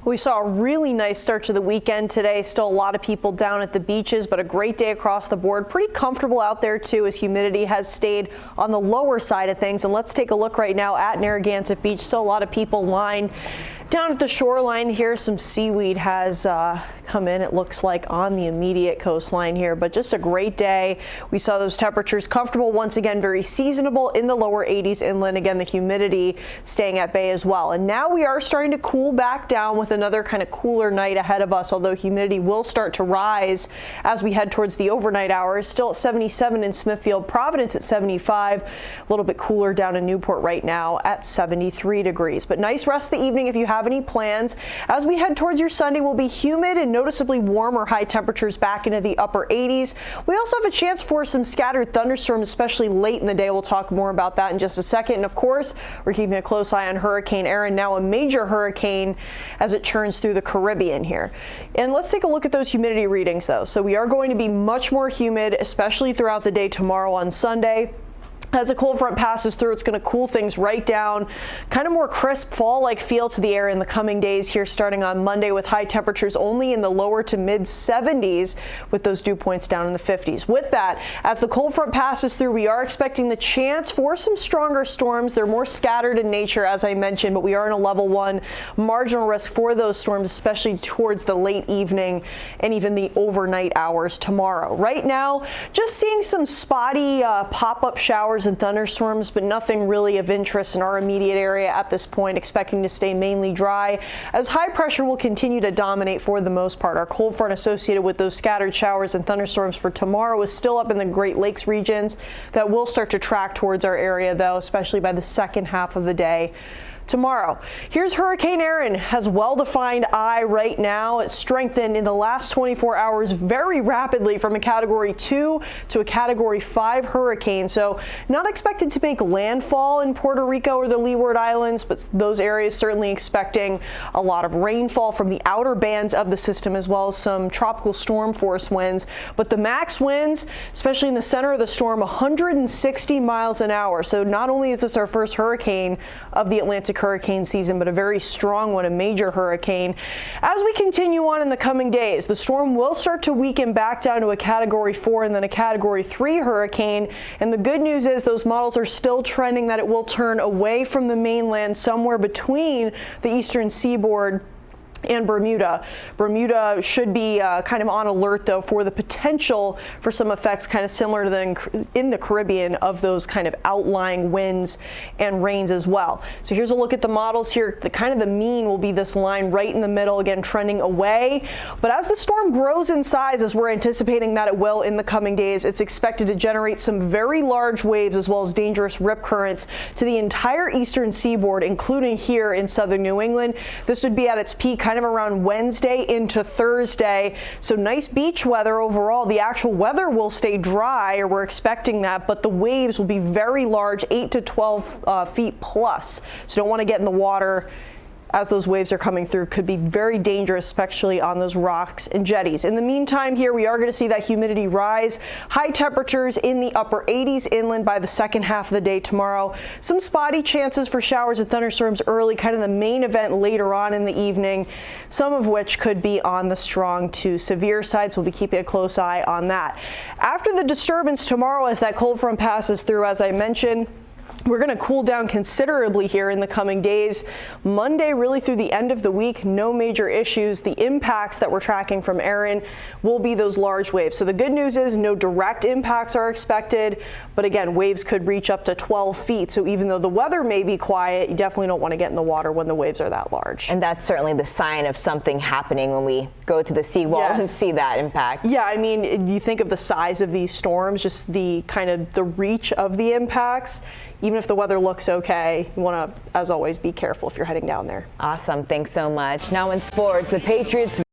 We saw a really nice start to the weekend today. Still a lot of people down at the beaches, but a great day across the board. Pretty comfortable out there too, as humidity has stayed on the lower side of things. And let's take a look right now at Narragansett Beach. Still a lot of people lined down at the shoreline here. Some seaweed has come in, it looks like, on the immediate coastline here, but just a great day. We saw those temperatures comfortable once again, very seasonable in the lower 80s inland. Again, the humidity staying at bay as well. And now we are starting to cool back down with another kind of cooler night ahead of us, although humidity will start to rise as we head towards the overnight hours. Still at 77 in Smithfield, Providence at 75, a little bit cooler down in Newport right now at 73 degrees. But nice rest of the evening if you have any plans. As we head towards your Sunday, will be humid and noticeably warmer, high temperatures back into the upper 80s. We also have a chance for some scattered thunderstorms, especially late in the day. We'll talk more about that in just a second. And of course, we're keeping a close eye on Hurricane Erin, now a major hurricane as it churns through the Caribbean here. And let's take a look at those humidity readings though. So we are going to be much more humid, especially throughout the day tomorrow on Sunday. As a cold front passes through, it's going to cool things right down. Kind of more crisp fall-like feel to the air in the coming days here, starting on Monday, with high temperatures only in the lower to mid 70s, with those dew points down in the 50s. With that, as the cold front passes through, we are expecting the chance for some stronger storms. They're more scattered in nature, as I mentioned, but we are in a level 1 marginal risk for those storms, especially towards the late evening and even the overnight hours tomorrow. Right now, just seeing some spotty pop-up showers and thunderstorms, but nothing really of interest in our immediate area at this point. Expecting to stay mainly dry, as high pressure will continue to dominate for the most part. Our cold front associated with those scattered showers and thunderstorms for tomorrow is still up in the Great Lakes regions. That will start to track towards our area though, especially by the second half of the day tomorrow. Here's Hurricane Erin. Has well-defined eye right now. It's strengthened in the last 24 hours very rapidly from a Category 2 to a Category 5 hurricane. So not expected to make landfall in Puerto Rico or the Leeward Islands, but those areas certainly expecting a lot of rainfall from the outer bands of the system, as well as some tropical storm force winds. But the max winds, especially in the center of the storm, 160 miles an hour. So not only is this our first hurricane of the Atlantic hurricane season, but a very strong one, a major hurricane. As we continue on in the coming days, the storm will start to weaken back down to a Category 4 and then a Category 3 hurricane. And the good news is those models are still trending that it will turn away from the mainland somewhere between the eastern seaboard and Bermuda. Bermuda should be kind of on alert though for the potential for some effects kind of similar to in the Caribbean of those kind of outlying winds and rains as well. So here's a look at the models here. The mean will be this line right in the middle, again trending away. But as the storm grows in size, as we're anticipating that it will in the coming days, it's expected to generate some very large waves as well as dangerous rip currents to the entire eastern seaboard, including here in southern New England. This would be at its peak kind of around Wednesday into Thursday. So nice beach weather overall. The actual weather will stay dry, or we're expecting that, but the waves will be very large, 8 to 12 feet plus. So don't want to get in the water as those waves are coming through. Could be very dangerous, especially on those rocks and jetties. In the meantime here, we are going to see that humidity rise. High temperatures in the upper 80s inland by the second half of the day tomorrow. Some spotty chances for showers and thunderstorms early, kind of the main event later on in the evening, some of which could be on the strong to severe side, so we'll be keeping a close eye on that. After the disturbance tomorrow, as that cold front passes through, as I mentioned, we're going to cool down considerably here in the coming days. Monday, really through the end of the week, no major issues. The impacts that we're tracking from Erin will be those large waves. So the good news is no direct impacts are expected, but again, waves could reach up to 12 feet. So even though the weather may be quiet, you definitely don't want to get in the water when the waves are that large. And that's certainly the sign of something happening when we go to the seawall and see that impact. Yeah, I mean, you think of the size of these storms, just the kind of the reach of the impacts. Even if the weather looks okay, you want to, as always, be careful if you're heading down there. Awesome. Thanks so much. Now in sports, the Patriots